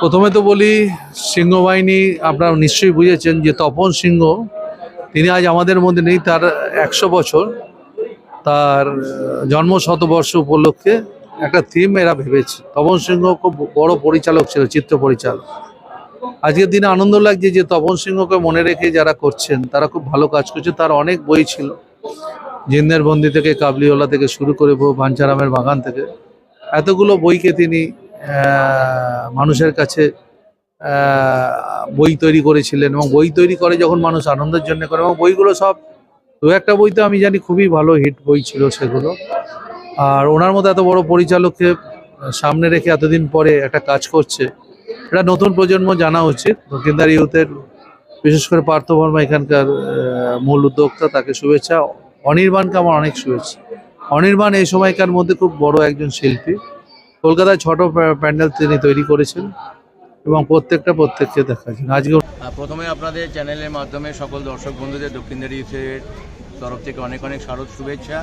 প্রথমে তো বলি সিংহ বাহিনী আপনারা নিশ্চয়ই বুঝেছেন যে তপন সিংহ তিনি আজ আমাদের মধ্যে নেই। তার 100 বছর, তার জন্ম শতবর্ষ উপলক্ষে একটা থিম এরা ভেবেছে। তপন সিংহ খুব বড় পরিচালক ছিল, চিত্র পরিচালক। আজকের দিনে আনন্দ লাগছে যে তপন সিংহকে মনে রেখে যারা করছেন তারা খুব ভালো কাজ করছে। তার অনেক বই ছিল, জিন্দের বন্দি থেকে কাবলিওয়ালা থেকে শুরু করে বাঞ্ছারামের বাগান থেকে এতগুলো বইকে তিনি মানুষের কাছে বই তৈরি করেছিলেন। এবং বই তৈরি করে যখন মানুষ আনন্দের জন্য করে, এবং বইগুলো সব দু একটা বই তো আমি জানি খুবই ভালো হিট বই ছিল সেগুলো। আর ওনার মতো এত বড় পরিচালককে সামনে রেখে এতদিন পরে একটা কাজ করছে, এটা নতুন প্রজন্ম জানা উচিত। দক্ষিণদার ইউথের বিশেষ করে পার্থ বর্মা এখানকার মূল উদ্যোক্তা, তাকে শুভেচ্ছা। অনির্বাণকে আমার অনেক শুভেচ্ছা। অনির্বাণ এই সময়কার মধ্যে খুব বড় একজন শিল্পী। কলকাতায় ছোট প্যান্ডেল তিনি তৈরি করেছেন এবং প্রত্যেককে দেখাচ্ছেন। আজকে প্রথমে আপনাদের চ্যানেলের মাধ্যমে সকল দর্শক বন্ধুদের দক্ষিণদার ইউথের তরফ থেকে অনেক অনেক শারদ শুভেচ্ছা।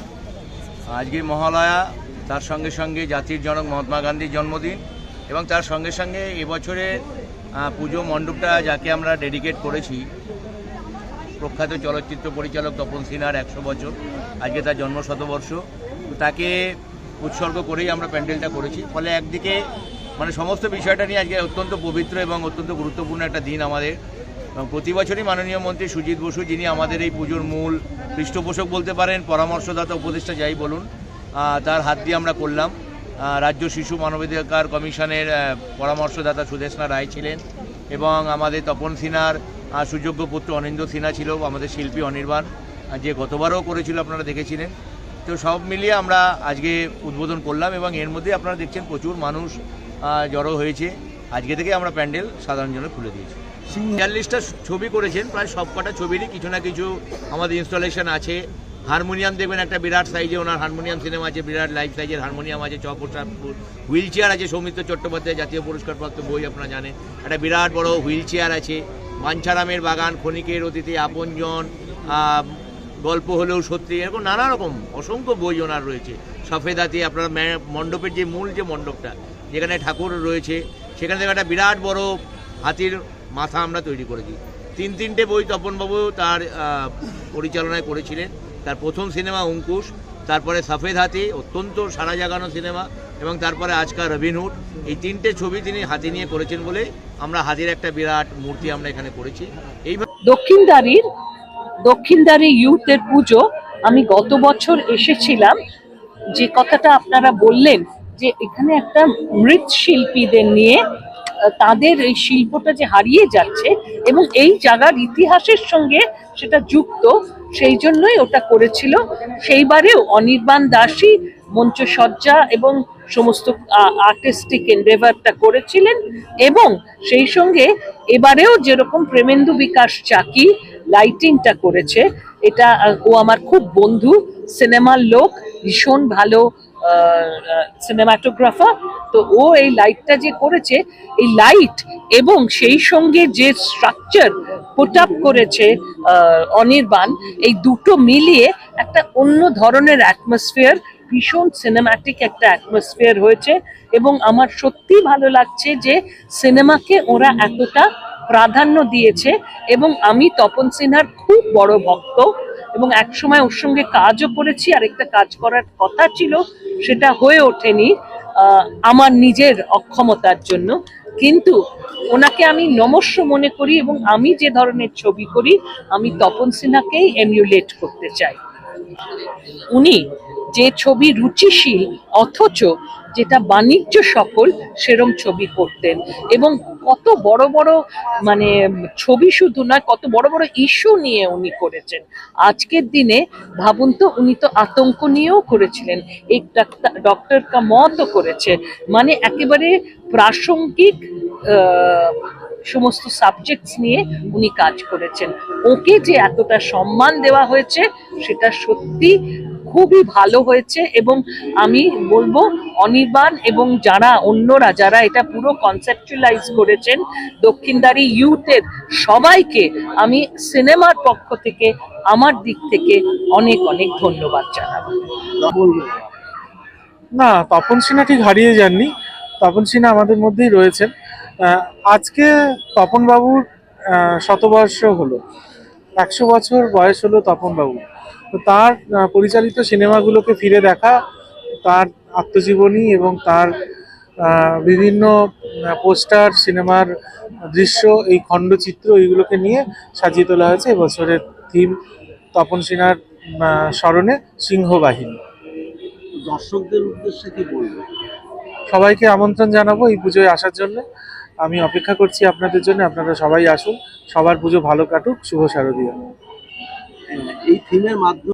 আজকে মহালয়া, তার সঙ্গে সঙ্গে জাতির জনক মহাত্মা গান্ধীর জন্মদিন, এবং তার সঙ্গে সঙ্গে এবছরের পুজো মণ্ডপটা যাকে আমরা ডেডিকেট করেছি, প্রখ্যাত চলচ্চিত্র পরিচালক তপন সিনহার 100 বছর, আজকে তার জন্ম শতবর্ষ, তাকে উৎসর্গ করেই আমরা প্যান্ডেলটা করেছি। ফলে একদিকে মানে সমস্ত বিষয়টা নিয়ে আজকে অত্যন্ত পবিত্র এবং অত্যন্ত গুরুত্বপূর্ণ একটা দিন আমাদের। প্রতি বছরই মাননীয় মন্ত্রী সুজিত বসু, যিনি আমাদের এই পুজোর মূল পৃষ্ঠপোষক বলতে পারেন, পরামর্শদাতা, উপদেষ্টা যাই বলুন, তার হাত দিয়ে আমরা করলাম। রাজ্য শিশু মানবাধিকার কমিশনের পরামর্শদাতা সুদেষ্ণা রায় ছিলেন, এবং আমাদের তপন সিনহার সুযোগ্য পুত্র অনিন্দ্য সিনহা ছিল, আমাদের শিল্পী অনির্বাণ, যে গতবারও করেছিল, আপনারা দেখেছিলেন। তো সব মিলিয়ে আমরা আজকে উদ্বোধন করলাম, এবং এর মধ্যে আপনারা দেখছেন প্রচুর মানুষ জড়ো হয়েছে। আজকে থেকে আমরা প্যান্ডেল সাধারণ জন্য খুলে দিয়েছি। ৪০টা ছবি করেছেন, প্রায় সবকটা ছবিরই কিছু না কিছু আমাদের ইনস্টলেশন আছে। হারমোনিয়াম দেখবেন একটা বিরাট সাইজে, ওনার হারমোনিয়াম সিনেমা আছে, বিরাট লাইফ সাইজের হারমোনিয়াম আছে, হুইল চেয়ার আছে, সৌমিত্র চট্টোপাধ্যায় জাতীয় পুরস্কারপ্রাপ্ত বই আপনারা জানেন, একটা বিরাট বড় হুইল চেয়ার আছে। বাঞ্ছারামের বাগান, ক্ষণিকের অতিথি, আপনজন, গল্প হলেও সত্যি, এরকম নানা রকম অসংখ্য বই ওনার রয়েছে। সফেদাতে আপনার মণ্ডপের যে মূল যে মণ্ডপটা যেখানে ঠাকুর রয়েছে, সেখানে থেকে একটা বিরাট বড় হাতির মাথা আমরা তৈরি করেছি। তিনটে বই তপনবাবু তার পরিচালনায় করেছিলেন। তার প্রথম সিনেমা অঙ্কুশ, তারপরে সফেদ হাতি, অত্যন্ত সারা জাগানো সিনেমা, এবং তারপরে আজকাল রবিনহুড। এই তিনটে ছবি তিনি হাতি নিয়ে করেছেন বলে আমরা হাতির একটা বিরাট মূর্তি আমরা এখানে করেছি। এইভাবে দক্ষিণদারি ইউথের পুজো আমি গত বছর এসেছিলাম। যে কথাটা আপনারা বললেন যে এখানে একটা মৃৎশিল্পীদের নিয়ে তাদের এই শিল্পটা যে হারিয়ে যাচ্ছে এবং এই জায়গার ইতিহাসের সঙ্গে সেটা যুক্ত, সেই জন্যই ওটা করেছিল। সেইবারেও অনির্বাণ দাসী মঞ্চসজ্জা এবং সমস্ত আর্টিস্টিক এন্ডেভারটা করেছিলেন, এবং সেই সঙ্গে এবারেও যেরকম প্রেমেন্দু বিকাশ চাকি লাইটিংটা করেছে, এটা ও আমার খুব বন্ধু, সিনেমার লোক, ভীষণ ভালো সিনেমাটোগ্রাফার। তো ও এই লাইটটা যে করেছে, এই লাইট এবং সেই সঙ্গে যে স্ট্রাকচার পুট আপ করেছে অনির্বাণ, এই দুটো মিলিয়ে একটা অন্য ধরনের অ্যাটমসফিয়ার, ভীষণ সিনেম্যাটিক একটা অ্যাটমসফিয়ার হয়েছে। এবং আমার সত্যি ভালো লাগছে যে সিনেমাকে ওরা এতটা প্রাধান্য দিয়েছে, এবং আমি তপন সিনহার খুব বড় ভক্ত, এবং একসময় ওর সঙ্গে কাজও করেছি। আরেকটা কাজ করার কথা ছিল, সেটা হয়ে ওঠেনি আমার নিজের অক্ষমতার জন্য, কিন্তু ওনাকে আমি নমস্য মনে করি, এবং আমি যে ধরনের ছবি করি আমি তপন সিনহাকেই এমিউলেট করতে চাই। উনি যে ছবি রুচিশীল অথচ যেটা বাণিজ্য সফল, সেরম ছবি করতেন, এবং কত বড় বড় মানে ছবি শুধু নয়, কত বড় বড় ইস্যু নিয়ে উনি করেছেন। আজকের দিনে ভাবুন তো, উনি তো আতঙ্ক নিয়েও করেছিলেন, এক ডক্টর কা মতও করেছে, মানে একেবারে প্রাসঙ্গিক সমস্ত সাবজেক্টস নিয়ে উনি কাজ করেছেন। ওকে যে এতটা সম্মান দেওয়া হয়েছে সেটা সত্যি খুবই ভালো হয়েছে, এবং আমি বলবো অনির্বাণ এবং যারা অন্যরা যারা এটা পুরো কনসেপচুয়ালাইজ করেছেন, দক্ষিণদারি ইউথের সবাইকে আমি সিনেমার পক্ষ থেকে, আমার দিক থেকে অনেক অনেক ধন্যবাদ জানাবো। না, তপন সিনহা ঠিক হারিয়ে যাননি, তপন সিনহা আমাদের মধ্যেই রয়েছেন। আজকে তপন বাবুর শতবর্ষ হলো, 100 বছর বয়স হলো তপন বাবু। তো তার পরিচালিত সিনেমাগুলোকে ফিরে দেখা, তার আত্মজীবনী এবং তার বিভিন্ন পোস্টার, সিনেমার দৃশ্য, এই খণ্ডচিত্র, এইগুলোকে নিয়ে সাজিয়ে তোলা হয়েছে এবছরের থিম তপন সিনহার স্মরণে সিংহবাহিনী। দর্শকদের উদ্দেশ্যে কি বলবো? সবাইকে আমন্ত্রণ জানাবো এই পুজোয় আসার জন্য। আমি অপেক্ষা করছি আপনাদের জন্য, আপনারা সবাই আসুন, সবার পুজো ভালো কাটুক, শুভ শারদীয়া। এই থিমের মাধ্যমে